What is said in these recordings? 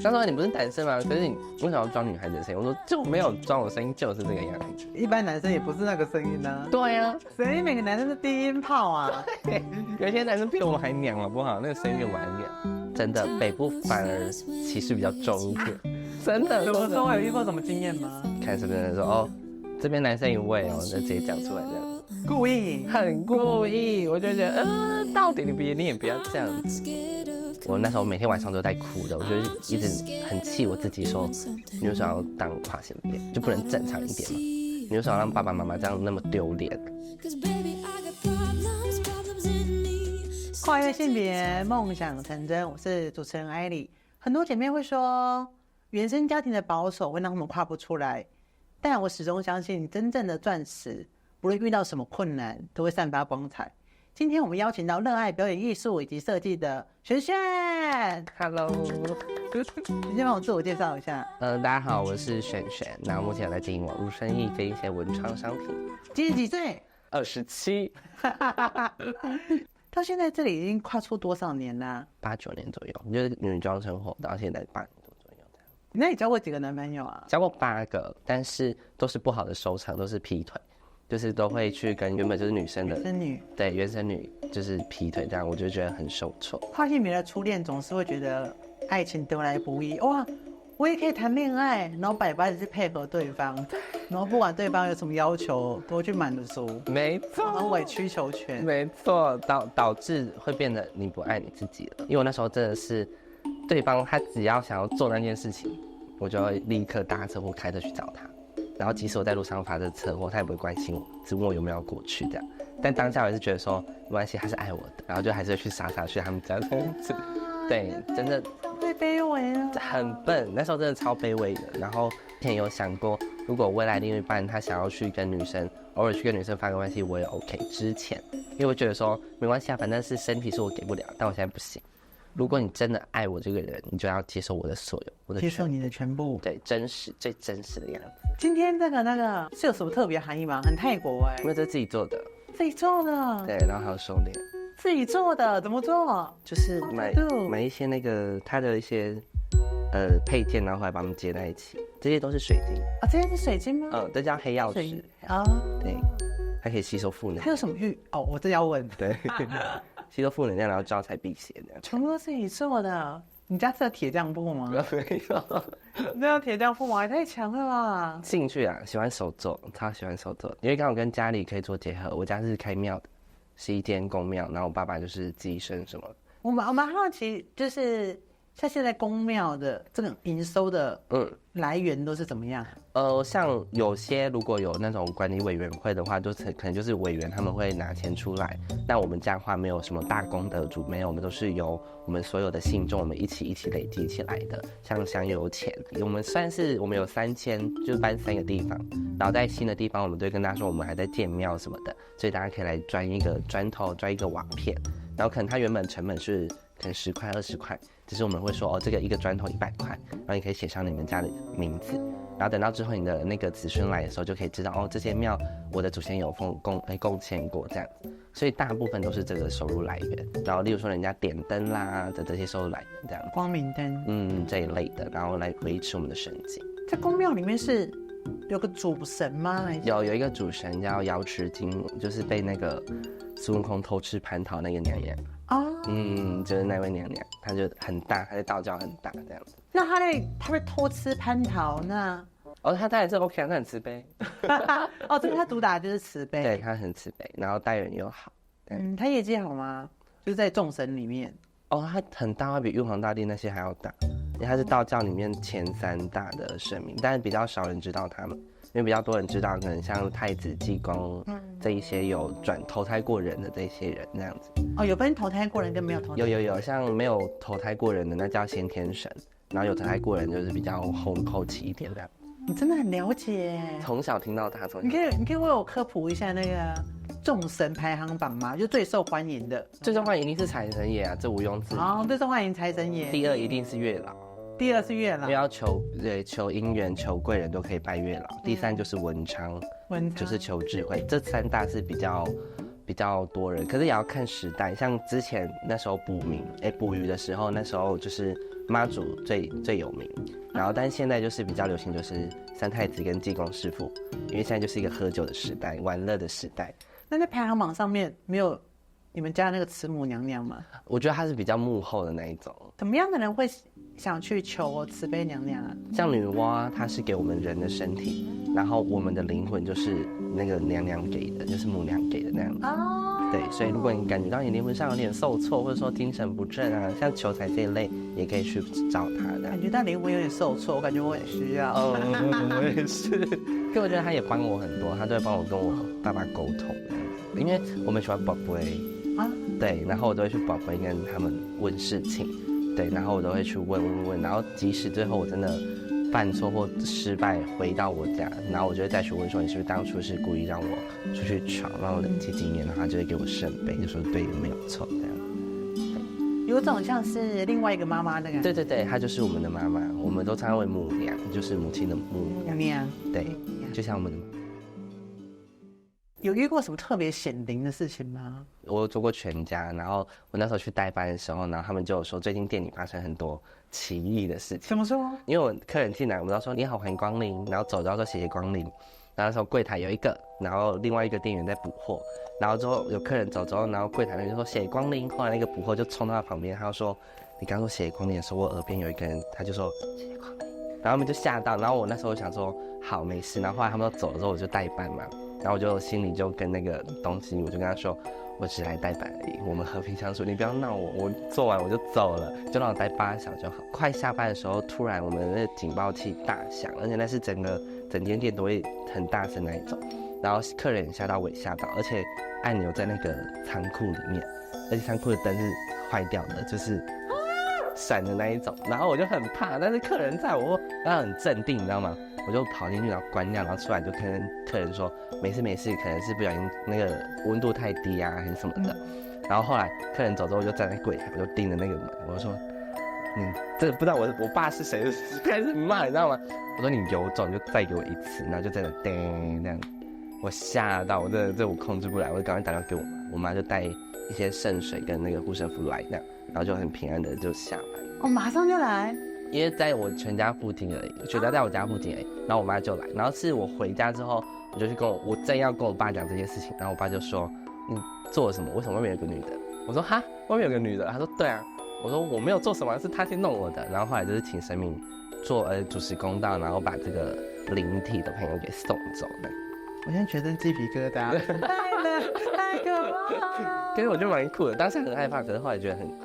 他说你不是男生吗？可是你为什么要装女孩子的声音？我说就没有装，我声音就是这个样子。一般男生也不是那个声音啊。对啊，谁每个男生是低音炮啊？有些男生比我们还娘好不好？那个声音比我们还娘。真的，北部反而歧视比较重一点。真的。怎么说？我有遇过什么经验吗？看是不是说哦，这边男生一位哦，就直接讲出来这样。故意，很故意，我就觉得，到底你也不要这样子。我那时候每天晚上都在哭的，我就一直很气我自己说，你为什么要当跨性别，就不能正常一点吗？你为什么要让爸爸妈妈这样那么丢脸？跨越性别，梦想成真。我是主持人艾莉。很多姐妹会说，原生家庭的保守会让他们跨不出来，但我始终相信，真正的钻石，不论遇到什么困难，都会散发光彩。今天我们邀请到热爱表演艺术以及设计的璇璇。Hello， 你先帮我自我介绍一下。大家好，我是璇璇，那目前在经营网络生意跟一些文创商品。今年几岁？27。到现在这里已经跨出多少年啦？8、9年左右，就是女装生活到现在8年多左右。那你交过几个男朋友啊？交过8个，但是都是不好的收场，都是劈腿。就是都会去跟原本就是女生的原生女，对原生女就是劈腿这样，我就觉得很受挫。跨性别的初恋总是会觉得爱情得来不易，哇，我也可以谈恋爱，然后百般去配合对方，然后不管对方有什么要求都去满足，没错，然后委曲求全，没错，导致会变得你不爱你自己了。因为我那时候真的是，对方他只要想要做那件事情，我就会立刻搭车或开车去找他。然后即使我在路上发生车祸，他也不会关心我，只问我有没有要过去这样。但当下我还是觉得说没关系，他是爱我的，然后就还是会去傻去他们家这样子。对，真的太卑微了，很笨。那时候真的超卑微的。然后之前有想过，如果未来另一半他想要去跟女生偶尔去跟女生发个关系，我也 OK。之前因为我觉得说没关系啊，反正是身体是我给不了，但我现在不行。如果你真的爱我这个人，你就要接受我的所有，我的接受你的全部，对，真实最真实的样子。今天这个那个是有什么特别含义吗？很泰国哎，因为这是自己做的，自己做的，对，然后还有手链，自己做的，怎么做？就是买一些那个它的一些配件，然后后来把它们接在一起，这些都是水晶啊，这些是水晶吗？这叫黑曜石啊，对，它可以吸收负能量。还有什么玉？哦，我正要问，对。吸收负能量，然后招财辟邪的，全部都是你做的。你家是有铁匠铺吗？没有，那有铁匠铺吗？也太强了吧！兴趣啊，喜欢手作，超喜欢手作，因为刚好跟家里可以做结合。我家是开庙的，是一间公庙，然后我爸爸就是乩身什么。我蛮好奇，就是像现在公庙的这种营收的来源都是怎么样？像有些如果有那种管理委员会的话，就是可能就是委员他们会拿钱出来。但我们家的话没有什么大功德主，没有，我们都是由我们所有的信众我们一起累积起来的。像香油钱，我们算是我们有3000，就是搬3个地方，然后在新的地方我们都会跟大家说我们还在建庙什么的，所以大家可以来钻一个砖头，钻一个瓦片，然后可能它原本成本是可能10块20块，只是我们会说这个一个砖头100块，然后你可以写上你们家的名字。然后等到之后你的那个子孙来的时候，就可以知道这些庙我的祖先有贡献过这样子，所以大部分都是这个收入来源。然后例如说人家点灯啦的这些收入来源这样子，光明灯，这一类的，然后来维持我们的生计。在宫庙里面是有个主神吗？有一个主神叫瑶池金母，就是被那个孙悟空偷吃蟠桃那个娘娘。就是那位娘娘，她就很大，她在道教很大这样子。那她会偷吃蟠桃那？她当然是 OK， 她很慈悲。这个她主打就是慈悲。对，她很慈悲，然后待人又好。她业绩好吗？就是在众神里面。她很大，比玉皇大帝那些还要大，因为她是道教里面前3大的神明，但是比较少人知道他们。因为比较多人知道，可能像太子、济公这一些有投胎过人的这些人这样子。有分投胎过人跟没有投胎。有，像没有投胎过人的那叫先天神，然后有投胎过人就是比较后期一点这样。你真的很了解，从小听到大，你可以为我科普一下那个众神排行榜吗？就最受欢迎的。最受欢迎一定是财神爷啊，这毋庸置疑。最受欢迎财神爷。第2一定是月老。第2是月老，因为要求姻缘、求贵人都可以拜月老。第3就是文昌，就是求智慧。这3大是比较多人，可是也要看时代。像之前那时候捕鱼的时候，那时候就是妈祖最有名，然后但是现在就是比较流行就是三太子跟济公师傅，因为现在就是一个喝酒的时代，玩乐的时代。那在排行榜上面没有你们家那个慈母娘娘吗？我觉得她是比较幕后的那一种。怎么样的人会想去求慈悲娘娘啊？像女娲，她是给我们人的身体，然后我们的灵魂就是那个娘娘给的，就是母娘给的那样子。对，所以如果你感觉到你灵魂上有点受挫，或者说精神不振啊，像求财这一类，也可以去找他的。感觉到灵魂有点受挫，我感觉我很需要。我也是。可我觉得他也帮我很多，他都会帮我跟我爸爸沟通这样子，因为我们喜欢宝贝啊，对，然后我都会去宝贝跟他们问事情，对，然后我都会去问，然后即使最后我真的犯错或失败回到我家，然后我就会再去问说你是不是当初是故意让我出去闯，让我累积经验，然后他就会给我圣杯，就说对，没有错这样。有种像是另外一个妈妈的感觉。对，她就是我们的妈妈，我们都称为母娘，就是母亲的母娘娘。对，就像我们的。有遇过什么特别显灵的事情吗？我有做过全家，然后我那时候去代班的时候，然后他们就有说最近店里发生很多奇异的事情。怎么说？因为我客人进来，我们都说你好，欢迎光临，然后走到说谢谢光临。然后那时候柜台有一个，然后另外一个店员在补货，然后之后有客人走之后，然后柜台那边就说谢谢光临，后来那个补货就冲到他旁边，他就说你刚说谢谢光临的时候，我耳边有一个人，他就说谢谢光临，然后他们就吓到，然后我那时候想说好没事，然后后来他们都走了之后，我就代班嘛。然后我就心里就跟那个东西，我就跟他说，我只来代班而已，我们和平相处，你不要闹我，我做完我就走了，就让我待8小时就好。快下班的时候，突然我们的那个警报器大响，而且那是整间店都会很大声那一种，然后客人也吓到，我也吓到，而且按钮在那个仓库里面，而且仓库的灯是坏掉的，就是闪的那一种，然后我就很怕，但是客人在我要很镇定，你知道吗？我就跑进去，然后关掉，然后出来就跟客人说没事没事，可能是不小心那个温度太低啊还是什么的。然后后来客人走之后，我就站在柜台，我就盯着那个门，我就说你真的不知道我爸是谁，就开始骂，你知道吗？我说你有种就再给我一次，然后就真的叮那样，我吓到，我真的我控制不来，我就赶快打电话给我妈，我妈就带一些圣水跟那个护身符来那样，然后就很平安的就下班。哦，马上就来。因为在我全家附近而已，全家在我家附近而已，然后我妈就来，然后是我回家之后，我就去我正要跟我爸讲这件事情，然后我爸就说你做了什么？为什么外面有个女的？我说哈，外面有个女的？他说对啊，我说我没有做什么，是他先弄我的，然后后来就是请神明主持公道，然后把这个灵体的朋友给送走的。我现在全身鸡皮疙瘩，太可怕了。可是我觉得蛮酷的，当时很害怕，可是后来觉得很酷。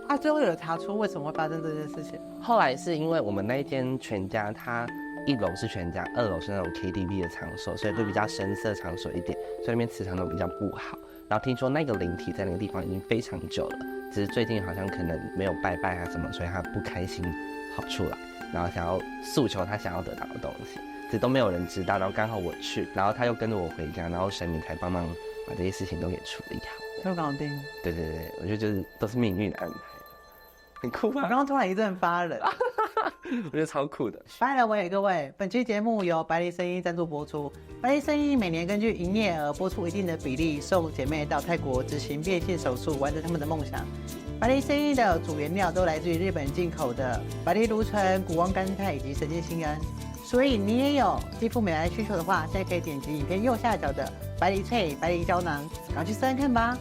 他最后有查出为什么会发生这件事情？后来是因为我们那一间全家，它1楼是全家，2楼是那种 KTV 的场所，所以就比较深色场所一点，所以那边磁场都比较不好。然后听说那个灵体在那个地方已经非常久了，只是最近好像可能没有拜拜啊什么，所以他不开心跑出来，然后想要诉求他想要得到的东西，只都没有人知道。然后刚好我去，然后他又跟着我回家，然后神明才帮忙把这些事情都给处理好。就搞定。对，我觉得就是都是命运的安排。很酷吧？我刚刚突然一阵发冷，我觉得超酷的。By the way，各位，本期节目由百里生医赞助播出。百里生医每年根据营业额拨出一定的比例，送姐妹到泰国执行变性手术，完成他们的梦想。百里生医的主原料都来自于日本进口的百里芦醇、谷胱甘肽以及神经酰胺，所以你也有肌肤美白需求的话，现在可以点击影片右下角的百里萃、百里胶囊，赶快去试试看吧。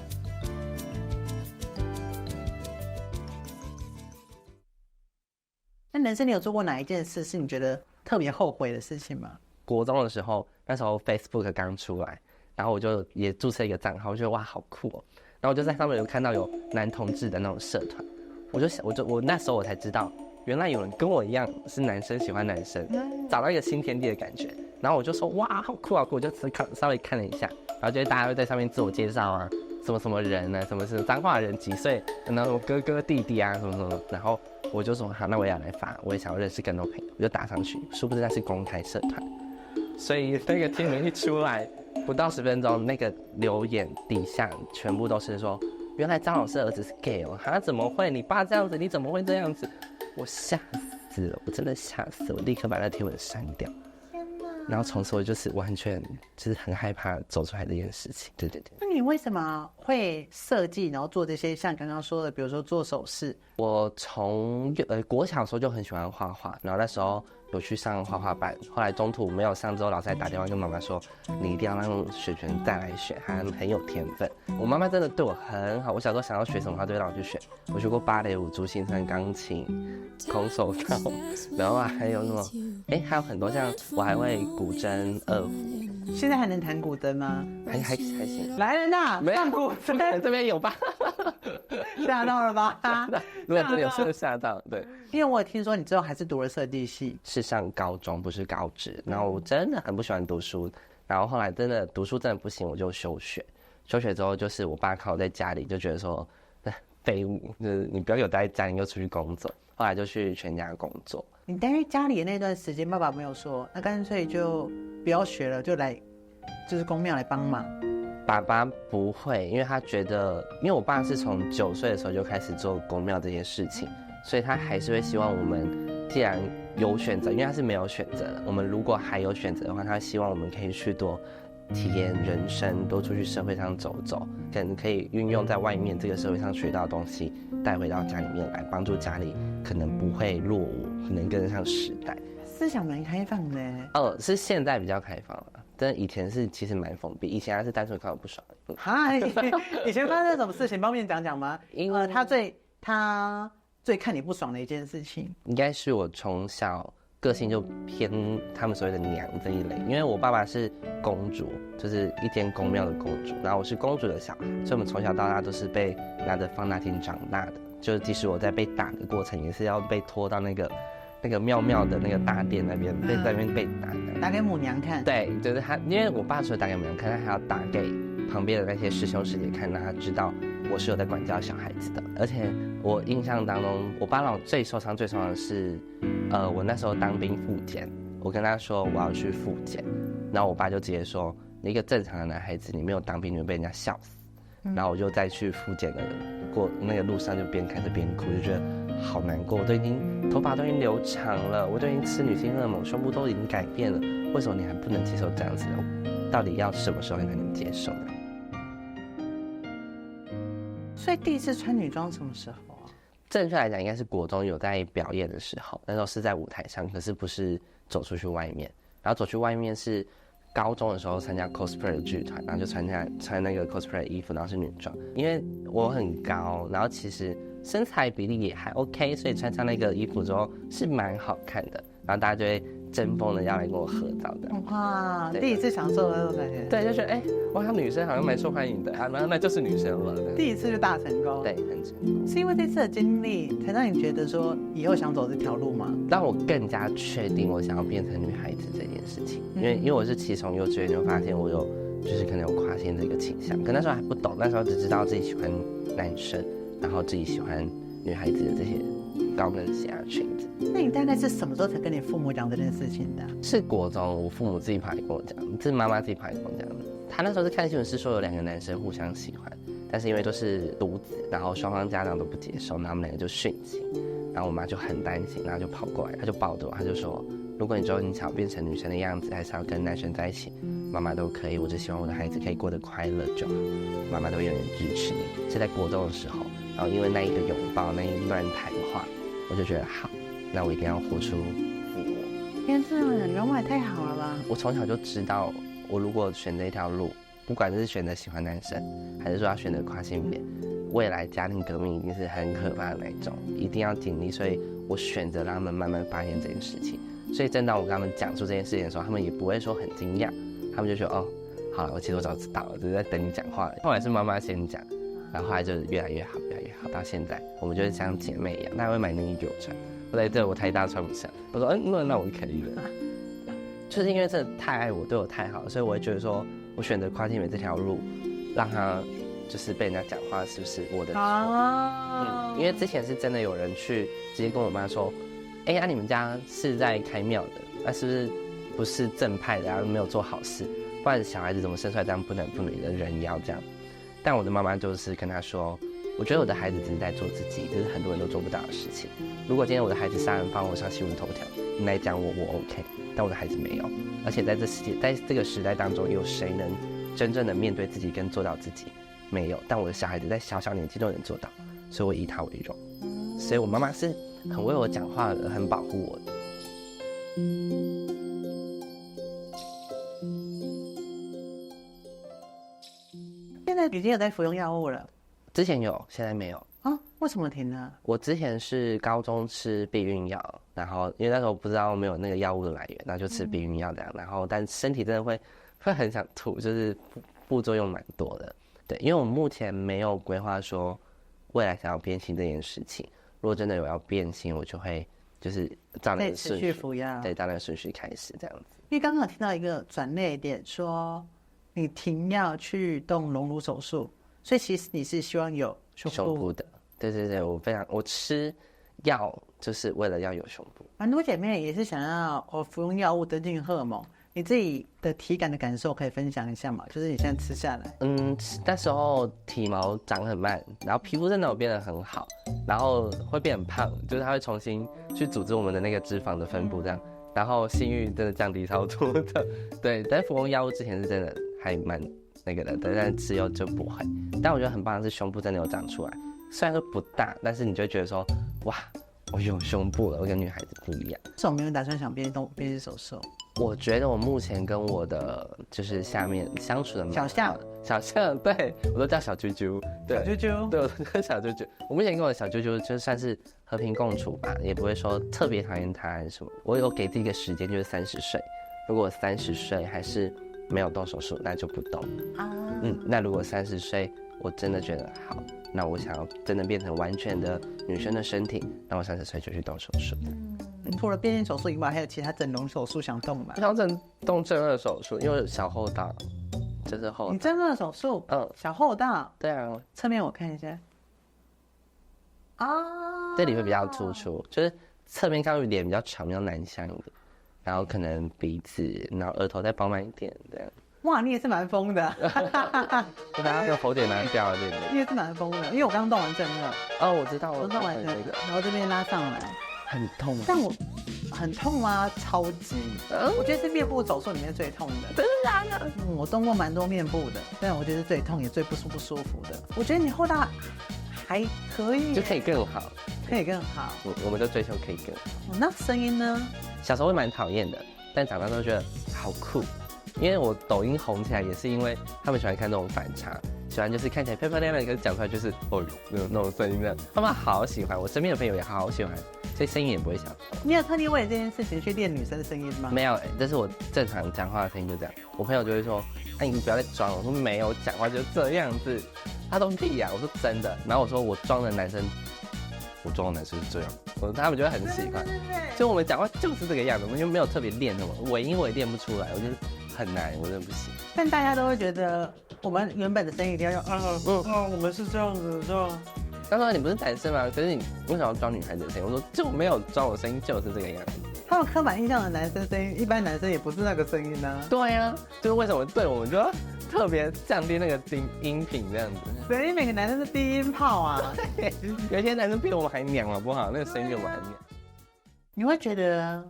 那人生你有做过哪一件事是你觉得特别后悔的事情吗？国中的时候，那时候 Facebook 刚出来，然后我就也注册一个账号，我觉得哇好酷哦，然后我就在上面有看到有男同志的那种社团，我那时候我才知道，原来有人跟我一样是男生喜欢男生，找到一个新天地的感觉，然后我就说哇好酷好酷，我就稍微看了一下，然后就大家会在上面自我介绍啊，什么什么人啊，什么是彰化人几岁，然后哥哥弟弟啊什么什么，然后我就说好，那我也要来发，我也想要认识更多朋友，我就打上去，殊不知那是公开社团，所以那个贴文一出来，不到10分钟，那个留言底下全部都是说，原来张老师的儿子是 gay 哦，他怎么会？你爸这样子，你怎么会这样子？我吓死了，我真的吓死了，我立刻把那贴文删掉。然后从此我就是完全就是很害怕走出来这件事情。对。那你为什么会设计，然后做这些像刚刚说的，比如说做首饰？我从国小的时候就很喜欢画画，然后那时候有去上画画班，后来中途没有上之后，老师还打电话跟妈妈说，你一定要让雪璇再来学，她很有天分。我妈妈真的对我很好，我小时候想要学什么，她都会让我去学。我学过芭蕾舞、珠心算、钢琴、空手道，然后还有什么，还有很多像我还会古筝、二胡。现在还能弹古筝吗？还行。来人呐，没有上古筝，这边有吧？吓到了吧？没有，这里有是吓到，对。因为我有听说你最后还是读了设计系，是上高中，不是高职。然后我真的很不喜欢读书，然后后来真的读书真的不行，我就休学。休学之后，就是我爸看我在家里，就觉得说，废物，就是你不要有待在家里，又出去工作。后来就去全家工作。你待在家里的那段时间，爸爸没有说，那干脆就不要学了，就来就是公庙来帮忙。爸爸不会，因为他觉得，因为我爸是从9岁的时候就开始做公庙这件事情，所以他还是会希望我们既然有选择，因为他是没有选择的，我们如果还有选择的话，他希望我们可以去多体验人生，多出去社会上走走，可以运用在外面这个社会上学到的东西带回到家里面来，帮助家里可能不会落伍，可能跟得上时代。思想蛮开放的。是现在比较开放了，但以前是其实蛮封闭，以前还是单纯看我不爽。嗨，以前发生什么事情？方便讲讲吗？他最看你不爽的一件事情，应该是我从小个性就偏他们所谓的娘这一类，因为我爸爸是公主，就是一间宫庙的公主，然后我是公主的小孩，所以我们从小到大都是被拿着放大镜长大的，就是即使我在被打的过程，也是要被拖到那个庙的那个大殿那边，在那边被打给母娘看。对，就是他，因为我爸除了打给母娘看，他还要打给旁边的那些师兄师姐看，让他知道我是有在管教小孩子的。而且我印象当中，我爸让我最受伤的是，我那时候当兵复检，我跟他说我要去复检，然后我爸就直接说，你一个正常的男孩子，你没有当兵，你会被人家笑死。然后我就再去复检的过那个路上，就边看着边哭，就觉得好难过。我都已经头发都已经留长了，我都已经吃女性荷尔蒙，胸部都已经改变了，为什么你还不能接受这样子的？到底要什么时候才能接受呢？所以第一次穿女装什么时候啊？正确来讲，应该是国中有在表演的时候，那时候是在舞台上，可是不是走出去外面。然后走去外面是高中的时候参加 cosplay 的剧团，然后就穿那个 cosplay 的衣服，然后是女装。因为我很高，然后其实身材比例也还 OK， 所以穿上那个衣服之后是蛮好看的。然后大家就会争锋的要来跟我合照的。哇，第一次享受那种感觉。对，就觉得哇，女生好像蛮受欢迎的啊，那就是女生了。第一次就大成功。对，很成功。是因为这次的经历才让你觉得说以后想走这条路吗？让我更加确定我想要变成女孩子这件事情。因为我是其实从幼稚园就发现我有就是可能有跨性这个倾向，可那时候还不懂，那时候只知道自己喜欢男生，然后自己喜欢女孩子的这些高跟鞋啊裙子。那你大概是什么时候才跟你父母讲这件事情的？是国中，我父母自己跑来跟我讲，是妈妈自己跑来跟我讲的。他那时候是看新闻是说有2个男生互相喜欢，但是因为都是独子，然后双方家长都不接受，然后他们2个就殉情，然后我妈就很担心，然后就跑过来，她就抱着我，她就说，如果你之后你想变成女生的样子，还是要跟男生在一起，妈妈都可以，我只希望我的孩子可以过得快乐就好，妈妈都会永远支持你。是在国中的时候，然后因为那一个拥抱，那一段谈话，我就觉得好，那我一定要活出我。天哪，你妈妈也太好了吧！我从小就知道，我如果选择一条路，不管是选择喜欢男生，还是说要选择跨性别，未来家庭革命一定是很可怕的那一种，一定要尽力。所以我选择让他们慢慢发现这件事情。所以正当我跟他们讲述这件事情的时候，他们也不会说很惊讶，他们就说哦，好了，其实我早知道了，只是在等你讲话了。后来是妈妈先讲，然后后来就越来越好，越来越好，到现在我们就是像姐妹一样，她还会买内衣给我穿。后来对我太大穿不下，我说那我可以了。就是因为真的太爱我，对我太好了，所以我会觉得说我选择跨性别这条路，让他就是被人家讲话是不是我的错？因为之前是真的有人去直接跟我妈说，你们家是在开庙的，那是不是正派的，然后没有做好事，不然小孩子怎么生出来这样不男不女的人妖这样？但我的妈妈就是跟他说，我觉得我的孩子只是在做自己，这是很多人都做不到的事情。如果今天我的孩子杀人放火上新闻头条，你来讲我 OK， 但我的孩子没有。而且在这个时代当中，有谁能真正的面对自己跟做到自己？没有，但我的小孩子在小小年纪都能做到，所以我以他为荣。所以我妈妈是很为我讲话的，很保护我的。现在已经有在服用药物了之前有，现在没有。啊？为什么停呢？我之前是高中吃避孕药，然后因为那时候不知道没有那个药物的来源，然后就吃避孕药这样，然后但身体真的会很想吐，就是副作用蛮多的。对，因为我目前没有规划说未来想要变性这件事情。如果真的有要变性，我就会就是照那个顺序持续服药，对，照那个顺序开始这样子。因为刚刚有听到一个转捩点，说你停药去动隆乳手术，所以其实你是希望有胸部的。对对对，我吃药就是为了要有胸部。蛮多姐妹也是想要服用药物增进荷尔蒙，你自己的体感的感受可以分享一下吗？就是你现在吃下来，那时候体毛长很慢，然后皮肤真的有变得很好，然后会变很胖，就是它会重新去组织我们的那个脂肪的分布这样，然后性欲真的降低超多的。对，但服用药物之前是真的还蛮那个的，但吃药就不会。但我觉得很棒的是胸部真的有长出来，虽然说不大，但是你就会觉得说，哇，我有胸部了，我跟女孩子不一样。是我没有打算想变性手术。我觉得我目前跟我的就是下面相处的蛮好的小象，对我都叫小啾啾，对小啾啾，对，我都叫小啾啾。我目前跟我的小啾啾就算是和平共处吧，也不会说特别讨厌他还是什么。我有给自己一个时间，就是30岁。如果30岁还是没有动手术，那就不动啊。那如果30岁我真的觉得好，那我想要真的变成完全的女生的身体，那我30岁就去动手术。除了变性手术以外，还有其他整容手术想动吗？我想动正颌手术，因为小后大，就是后大。你正颌手术？小后大。对啊，侧面我看一下。啊，这里会比较突出，就是侧面看脸比较长，比较男相一点，然后可能鼻子，然后额头再饱满一点，这样。哇，你也是蛮疯的。就把那个喉结拿掉，对不对？你也是蛮疯的，因为我刚动完正颚。哦，我知道，我动完正颚，然后这边拉上来。很痛，但我很痛吗？超级，我觉得是面部手术里面最痛的。真的假的？我动过蛮多面部的，但我觉得是最痛也最不舒服的。我觉得你后大还可以，就可以更好，可以更好。我们就追求可以更好。那声音呢？小时候会蛮讨厌的，但长大之后觉得好酷。因为我抖音红起来也是因为他们喜欢看那种反差，喜欢就是看起来漂漂亮亮，可是讲出来就是那种声音的，他们好喜欢。我身边的朋友也好喜欢，所以声音也不会小。你有特地为了这件事情去练女生的声音吗？没有，这是我正常讲话的声音就这样。我朋友就会说，哎，你不要再装了。我说没有，讲话就这样子。他说屁呀，我说真的。然后我说我装的男生，我装的男生是这样，他们就会很喜欢。所以我们讲话就是这个样子，我们就没有特别练什么尾音，我也练不出来，我觉得很难，我真的不行。但大家都会觉得我们原本的声音一定要用我们是这样子这样。他说你不是男生吗？可是你为什么要装女孩子的声音？我说就没有装，我声音就是这个样子。他们刻板印象的男生声音，一般男生也不是那个声音呢。对啊，就是为什么对我们就要特别降低那个音频这样子？所以每个男生是低音炮啊。有些男生比我们还娘好不好？那个声音比我们还娘。你会觉得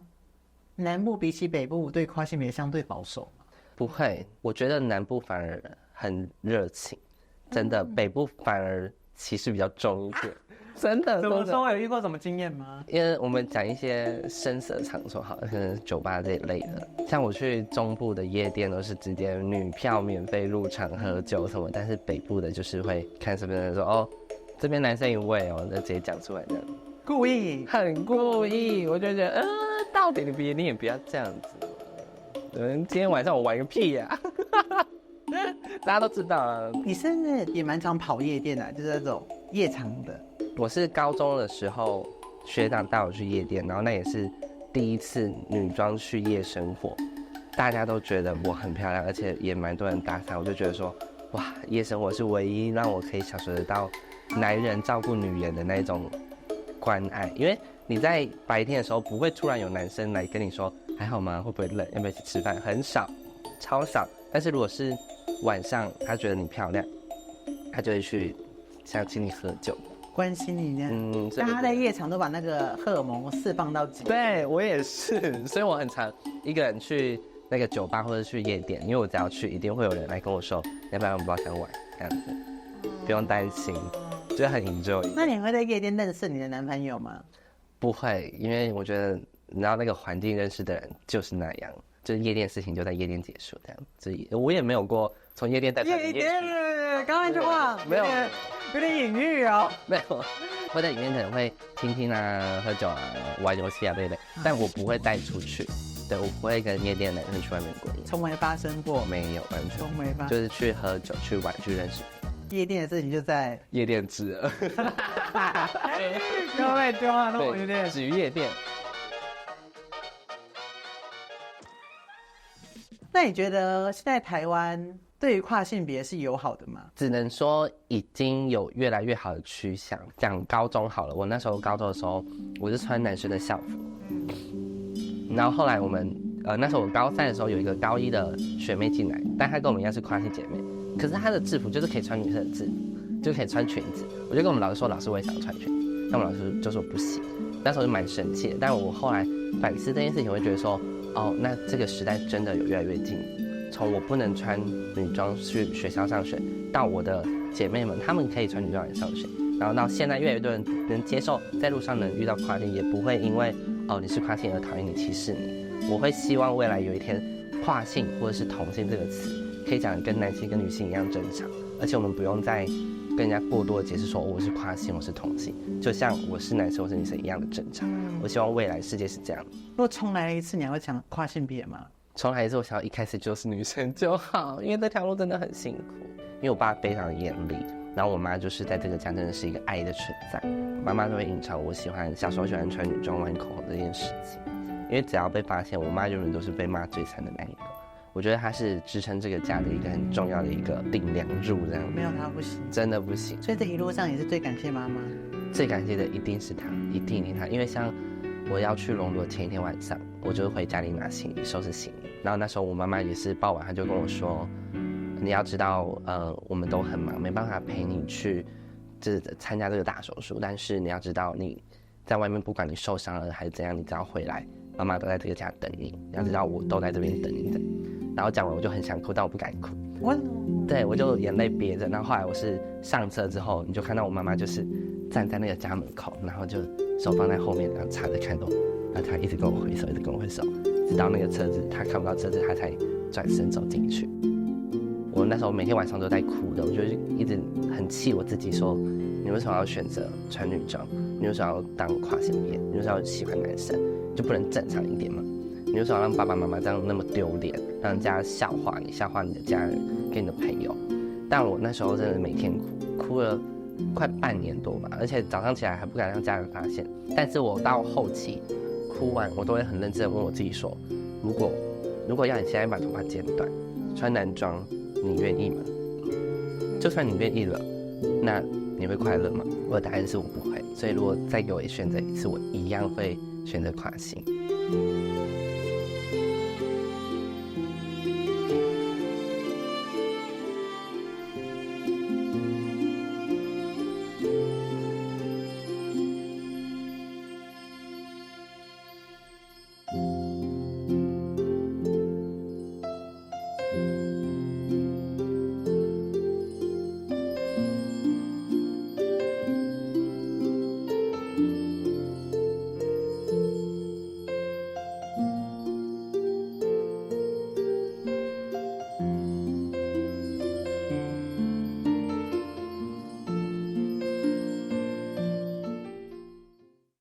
南部比起北部对跨性别相对保守吗？不会，我觉得南部反而很热情，真的，北部反而歧视比较重一点。真的？怎么说？有遇过什么经验吗？因为我们讲一些声色场所，好，可能酒吧这一类的。像我去中部的夜店都是直接女票免费入场喝酒什么，但是北部的就是会看身边的人说，哦，这边男生一位哦，那直接讲出来这样。故意，很故意，我就觉得，到底你也不要这样子。今天晚上我玩个屁呀！大家都知道啊。你是不是也蛮常跑夜店的，就是那种夜场的？我是高中的时候，学长带我去夜店，然后那也是第一次女装去夜生活，大家都觉得我很漂亮，而且也蛮多人搭讪，我就觉得说，哇，夜生活是唯一让我可以享受得到男人照顾女人的那种关爱，因为你在白天的时候不会突然有男生来跟你说还好吗？会不会冷？要不要一起吃饭？很少，超少。但是如果是晚上，他觉得你漂亮，他就会去想请你喝酒。关心你呢？大家在夜场都把那个荷尔蒙释放到极。对我也是，所以我很常一个人去那个酒吧或者去夜店，因为我只要去，一定会有人来跟我说，要不要我们包厢玩这样子。不用担心，觉得很 enjoy。那你会在夜店认识你的男朋友吗？不会，因为我觉得你知道那个环境认识的人就是那样，就是夜店事情就在夜店结束这样。所以我也没有过从夜店带到夜店。刚刚那句话没有，有点隐喻哦。没有，我在里面可能会听听啊、喝酒啊、玩游戏啊这一类，但我不会带出去。对，我不会跟夜店的男生去外面过夜，从没发生过，没有，完全从没发生，就是去喝酒、去玩、去认识。夜店的事情就在夜店制了，各位丢啊，那我有点止于夜店。那你觉得现在台湾对于跨性别是友好的吗？只能说已经有越来越好的趋向。讲高中好了，我那时候高中的时候，我是穿男生的校服，然后后来我们那时候我高三的时候有一个高一的学妹进来，但她跟我们一样是跨性姐妹，可是她的制服就是可以穿女生的制服，就可以穿裙子。我就跟我们老师说，老师我也想穿裙子，但我们老师就说不行。那时候就蛮生气的，但我后来反思这件事情，我会觉得说，哦，那这个时代真的有越来越进步。从我不能穿女装去学校上学，到我的姐妹们她们可以穿女装来上学，然后到现在越来越多人能接受在路上能遇到跨性，也不会因为你是跨性而讨厌你、歧视你。我会希望未来有一天，跨性或者是同性这个词可以讲得跟男性跟女性一样正常，而且我们不用再跟人家过多的解释说我是跨性，我是同性，就像我是男生我是女生一样的正常。我希望未来世界是这样。如果重来一次，你还会想跨性别吗？重来一次，我想要一开始就是女生就好，因为这条路真的很辛苦。因为我爸非常严厉，然后我妈就是在这个家真的是一个爱的存在。妈妈都会隐藏我小时候喜欢穿女装、玩口红这件事情，因为只要被发现，我妈永远都是被骂最惨的那一个。我觉得她是支撑这个家的一个很重要的一个顶梁柱，这样没有她不行，真的不行。所以这一路上也是最感谢妈妈，最感谢的一定是她，一定她，因为像我要去龙罗前一天晚上，我就回家里拿行李、收拾行李。然后那时候我妈妈也是傍晚，她就跟我说：“你要知道，我们都很忙，没办法陪你去，参加这个大手术。但是你要知道，你在外面不管你受伤了还是怎样，你只要回来，妈妈都在这个家等你。你要知道，我都在这边等你的。”然后讲完我就很想哭，但我不敢哭。对，我就眼泪憋着。然后后来我是上车之后，你就看到我妈妈就是站在那个家门口，然后就手放在后面，然后插着看到，然后她一直跟我挥手，一直跟我挥手，直到那个车子她看不到车子，她才转身走进去。我那时候每天晚上都在哭的，我就一直很气我自己说，你为什么要选择穿女装？你为什么要当跨性别？你为什么要喜欢男生？就不能正常一点吗？你为什么要让爸爸妈妈这样那么丢脸，让人家笑话你，笑话你的家人跟你的朋友？但我那时候真的每天哭了快半年多吧，而且早上起来还不敢让家人发现。但是我到后期哭完，我都会很认真的问我自己说，如果要你现在把头发剪短，穿男装，你愿意吗？就算你愿意了，那你会快乐吗？我的答案是我不会。所以如果再给我选择一次，我一样会选择跨性。